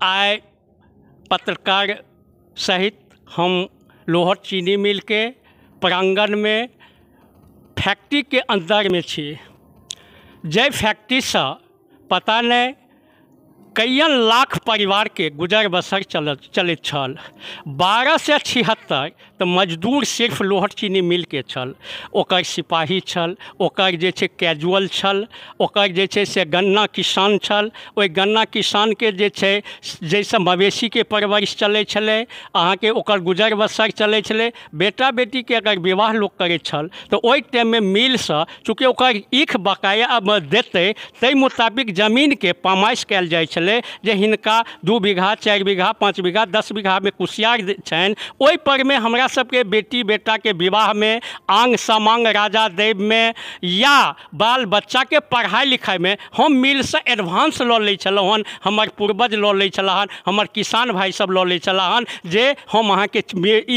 आय पत्रकार सहित हम लोहट चीनी मिल के प्रांगण में फैक्ट्री के अंदर में छी। जै फैक्ट्री से पता नहीं कईयन लाख परिवार के गुजर बसर चलत छल। 12 से 76 तो मजदूर सिर्फ लोहट चीनी मिल के छल। ओकर सिपाही छल, ओकर जे छे कैजुअल छल, ओकर जे छे से गन्ना किसान छल। ओई गन्ना किसान के जे छे जैसे मवेशी के परवरिश चले छले, अहाँ के ओकर गुजर बसर चले छले। बेटा बेटी के अगर विवाह लोग करे छल तो ओई टाइम में मिल से चूँकि ओकर ईख बकाया देते तै मुताबिक जमीन के पैमाइश कयल जाय छले जे हिनका 2 बीघा 4 बीघा 5 बीघा 10 बीघा में कुशियार छनि। ओहि पर में हमरा सबके बेटी बेटा के विवाह में आंग समांग राजा देव में या बाल बच्चा के पढ़ाई लिखाई में हम मिल से एडवांस लऽ लै छलहुँ हन। हमर पूर्वज लऽ लै छलाह हन, हमर किसान भाई सब लऽ लै छलाह हन जे हम अहाँ के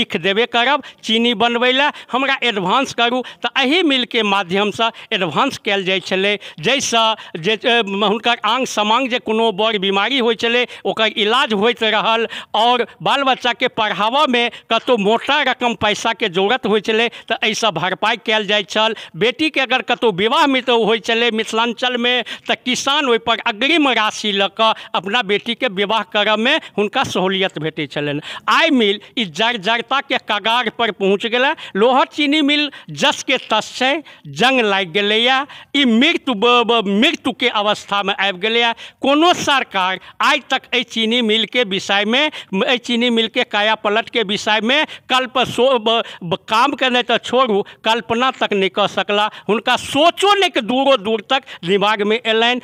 ईख देबे करब चीनी बनबै लए, हमरा एडवांस करू। तऽ एही मिल के माध्यम से एडवांस कयल जाइ छलै, जैसे जे हुनकर आंग समांग जे कोनो बड़ बीमारी होइ छलै ओकर इलाज होइत रहल, और बाल बच्चा के पढ़ावा में कतौ मोटा रकम पैसा के जरूरत होइ छलै तऽ एहिसँ भरपाई कयल जाइ छल। बेटी के अगर कतौ विवाह में तो होइ छलै मिथिलांचल में तऽ किसान ओहि पर अग्रिम राशि लऽ कऽ अपना बेटी के विवाह करब में हुनका सहूलियत भेटै छलनि। आइ मिल ई जर्जरता के कगार पर पहुँच गेलै। लोहट चीनी मिल जस के तस छै, जंग लागि गेलैया, ई मृत्यु के अवस्था में आबि गेलैया। कोनो सरकार आज तक ए चीनी मिल के विषय में, ए चीनी मिल के काया पलट के विषय में काम के नहीं तो छोड़ू कल्पना तक नहीं कर सकला। हुनका सोचो नहीं कि दूरो दूर तक दिमाग में एलनि।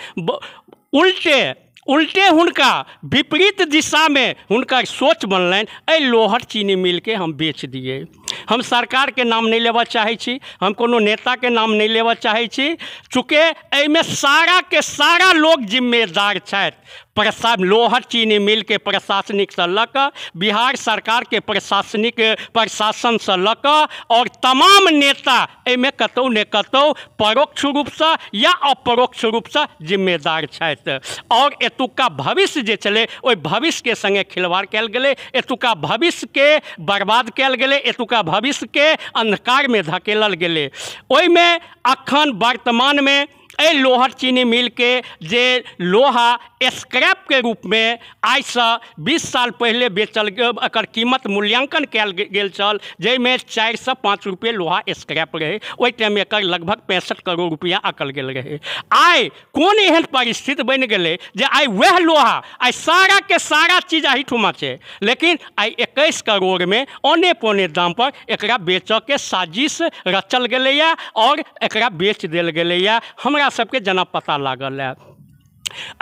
उल्टे हुनका विपरीत दिशा में हुनकर सोच बनलनि, ए लोहट चीनी मिल के हम बेच दिए। हम सरकार के नाम नहीं लेवा चाहे छी, हम कोनो नेता के नाम नहीं लेवा चाहे छी, चूँकि एहिमे सारा के सारा लोग जिम्मेदार छथि। लोहट चीनी मिल के प्रशासनिक से लऽ कऽ बिहार सरकार के प्रशासन से लऽ कऽ और तमाम नेता एहिमे कतौ ने कतौ परोक्ष रूप से या अपरोक्ष रूप से जिम्मेदार छथि। और एतुका भविष्य जे छलै ओहि भविष्य के संगे खिलवाड़ कयल गेलै, एतुका भविष्य के बर्बाद कयल गेलै, एतुका भविष्य के अंधकार में धकेलल गेलै। ओहिमे अखन वर्तमान में ए लोहट चीनी मिल के जे लोहा स्क्रैप के रूप में आज से 20 साल पहले बेचल एकर कीमत मूल्यांकन कयल गेल छल, जाहिमे 4 से 5 रुपये लोहा स्क्रैप रहे। ओहि टाइम में एकर लगभग 65 करोड़ रुपया आकल गेल रहे। आइ कोन एहन परिस्थिति बनि गेलै जे आइ वह लोहा आइ सारा के सारा चीज एहिठुमा छै, लेकिन आइ 21 करोड़ में औने पौने दाम पर एकरा बेचऽ के साजिश रचल गेलैया और एकरा बेच देल गेलैया। हमरा सबके जना पता लागल है।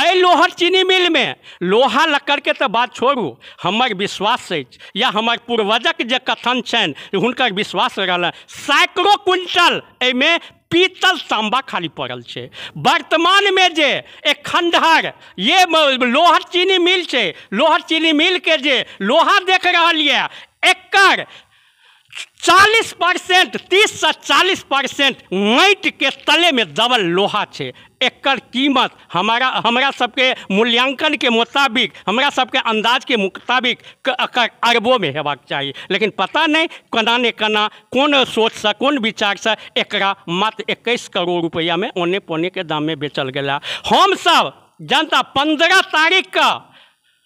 ए लोहट चीनी मिल में लोहा लक्कड़ के तो बात छोड़ू, हमर विश्वास अछि या हमर पूर्वजक जे कथन छनि हुनकर विश्वास रहल, सैकड़ों क्विंटल एहिमे पीतल तांबा खाली पड़ल छै। वर्तमान में जे एक खंडहर ये लोहट चीनी मिल छै, लोहट चीनी मिल के जे लोहा देख रहल यऽ एकर 40% 30 से 40% माटि के तले में दबल लोहा छै। एकर कीमत हमरा सबके मूल्यांकन के मुताबिक, हमरा सबके अंदाज के मुताबिक एकर अरबों में हेबाक चाहिए, लेकिन पता नहीं कना ने कना कौन सोच से कोन विचार से एकरा मात्र 21 करोड़ रुपया में औने पौने के दाम में बेचल गेला। हम सब जनता 15 तारीख का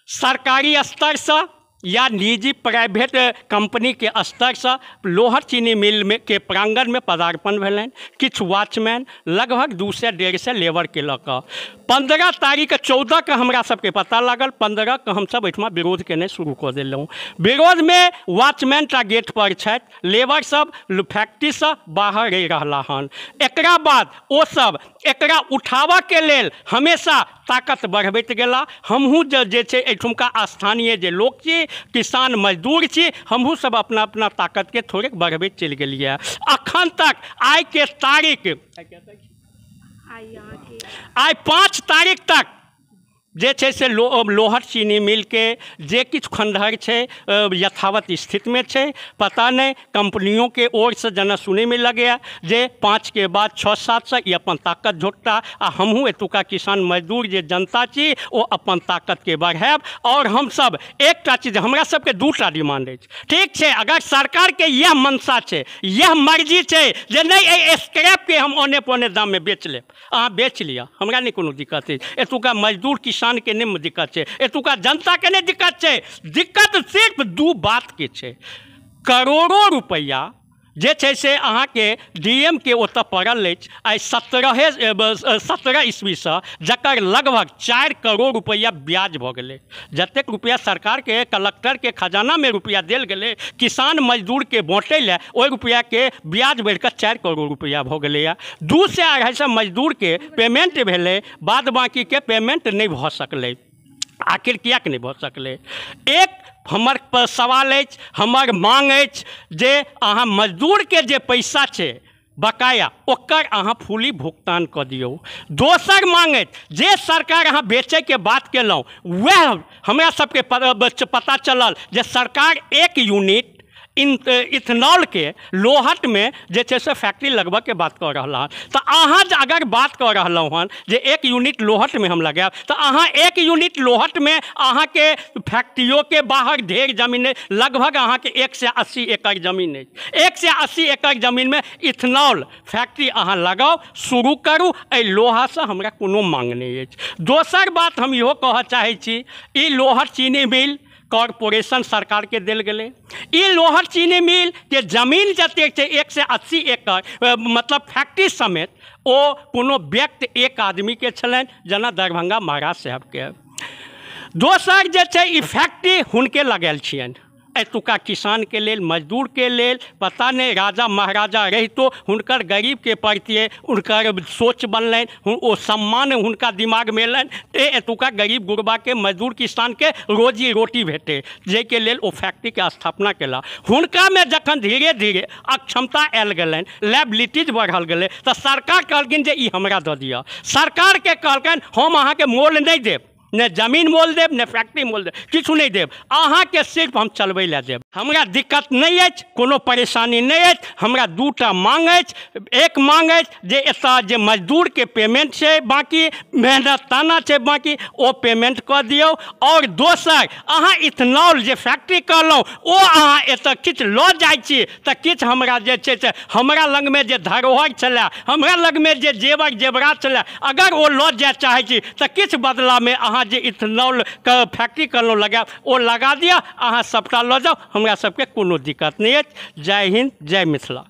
सरकारी स्तर से या निजी प्राइवेट कंपनी के स्तर से लोहट चीनी मिल में के प्रांगण में पदार्पण भेलनि। किछु वॉचमैन लगभग 2 से 1.5 लेबर के लऽ कऽ 15 तारीख 14 के हमरा सबके पता लागल, 15 के हम सब एहिठमा विरोध केने शुरू कऽ देलहुँ। विरोध में वॉचमैन टा गेट पर छथि, लेबर सब फैक्ट्री से बाहर रहि रहला हन। एकरा बाद ओ सब एकरा उठाबऽ के लेल हमेशा ताकत बढ़बैत गेला। हमहूँ जे छै एहिठुमका स्थानीय जे लोक छी, किसान मजदूर छी, हमहूँ सब अपना अपना ताकत के थोड़े बढ़बैत चलि गेलिए। अखन तक आइ के तारीख आइ 5 तारीख तक जे छै से लोहट चीनी मिल के जे किछु खंडहर छै यथावत स्थिति में छै। पता नहीं कंपनियों के ओर से जना सुने में लगे जे 5 के बाद 6-7 से ये अपन ताकत झोटता आ हमहूँ एतुका किसान मजदूर जे जनता छी ओ अपन ताकत के बढ़ाएब। और हम सब एकटा चीज हमरा सबके 2टा डिमांड है, ठीक है। अगर सरकार के यह मनसा है, यह मर्जी है जे नहीं स्क्रैप के हम औने पौने दाम में बेच लेब, अहाँ बेच लिया, हमरा नहीं कोनो दिक्कत है। एतुका मजदूर किसान के नहीं दिक्कत है, एतुका जनता के नहीं दिक्कत है। दिक्कत सिर्फ 2 बात के है। करोड़ों रुपया जे छै से अहाँ के डीएम के ओतऽ पड़ल अछि आइ 17 ईस्वी से, जकर लगभग 4 करोड़ रुपया ब्याज भऽ गेलै। जतेक रुपया सरकार के कलेक्टर के खजाना में रुपया देल गेलै किसान मजदूर के बाँटै लए, ओहि रुपया के ब्याज बढ़ि कऽ 4 करोड़ रुपया भऽ गेलैए। 2 से 250 मजदूर के पेमेंट भेलै, बाद बाकी के पेमेंट नहीं भऽ सकलै। आखिर किएक नहीं भऽ सकलै? एक हमर सवाल अछि, हमर मांग अछि जे अहाँ मजदूर के जे पैसा छै बकाया ओकर अहाँ फुली भुगतान कऽ दियौ। दोसर मांग अछि जे सरकार अहाँ बेचै के बात केलहुँ वह हमरा सबके पता चलल जे सरकार 1 यूनिट इथेनॉल के लोहट में जे छै से फैक्ट्री लगबऽ के बात कऽ रहल हन। तो अहाँ अगर बात कऽ रहलहुँ हन जे 1 यूनिट लोहट में हम लगाएब, तो अहाँ 1 यूनिट लोहट में अहाँ के फैक्ट्रियों के बाहर ढेर जमीन है, लगभग अहाँ के 1 से 80 एकड़ जमीन है। 1 से 80 एकड़ जमीन में इथेनॉल फैक्ट्री अहाँ लगाओ, शुरू करू। एहि लोहा से हमरा कोनो मांग नहीं है। दोसर बात हम इहो कहऽ चाहै छी, ई लोहट चीनी मिल कॉर्पोरेशन सरकार के देल गेलै। ई लोहट चीनी मिल के जमीन जतेक छै 1 से 80 एकड़ मतलब फैक्ट्री समेत ओ कोनो व्यक्ति एक आदमी के छलनि, जेना दरभंगा महाराज साहब के। दोसर जे छै ई फैक्ट्री हुनके लगायल छियनि, एतुका किसान के लेल, मजदूर के लेल। पता नहीं राजा महाराजा रहितो हुनकर गरीब के प्रति हुनकर सोच बनलनि, ओ सम्मान हुनका दिमाग में एलनि एतुका गरीब गुरबा के मजदूर किसान के रोजी रोटी भेटे, जाहिके लेल ओ फैक्ट्री के स्थापना केला। हुनका में जखन धीरे धीरे अक्षमता आयल गेलनि, लायबिलिटीज बढ़ल गेलै, तो सरकार कहलखिन जे ई हमरा दऽ दिअ। सरकार के कहलखिन हम अहाँ के मोल नहीं देब, न जमीन मोल देब, न फैक्ट्री मोल देब, किछु नहीं देब, अहाँ के सिर्फ हम चलबै लए देब। हमरा दिक्कत नहीं अछि, कोनो परेशानी नहीं अछि। हमरा 2टा मांग अछि। एक मांग अछि जे एतऽ जे मजदूर के पेमेंट छै बाकी, मेहनताना छै बाकी, ओ पेमेंट कऽ दियौ। और दोसर अहाँ इथेनॉल जे फैक्ट्री कहलहुँ ओ अहाँ एतऽ किछु लऽ जाइ छी, तऽ किछु हमरा जे छै से हमरा लग में जे धरोहर छलै, हमरा लग में जे जेवर जेवरात छलै, अगर ओ लऽ जाय चाहै छी तऽ किछु बदला में अहाँ जे इथेनॉल के फैक्ट्री कहलहुँ लगायब ओ लगा दिअ, अहाँ सबटा लऽ जाउ, हमरा सबके कोनो दिक्कत नहीं है। जय हिंद, जय मिथिला।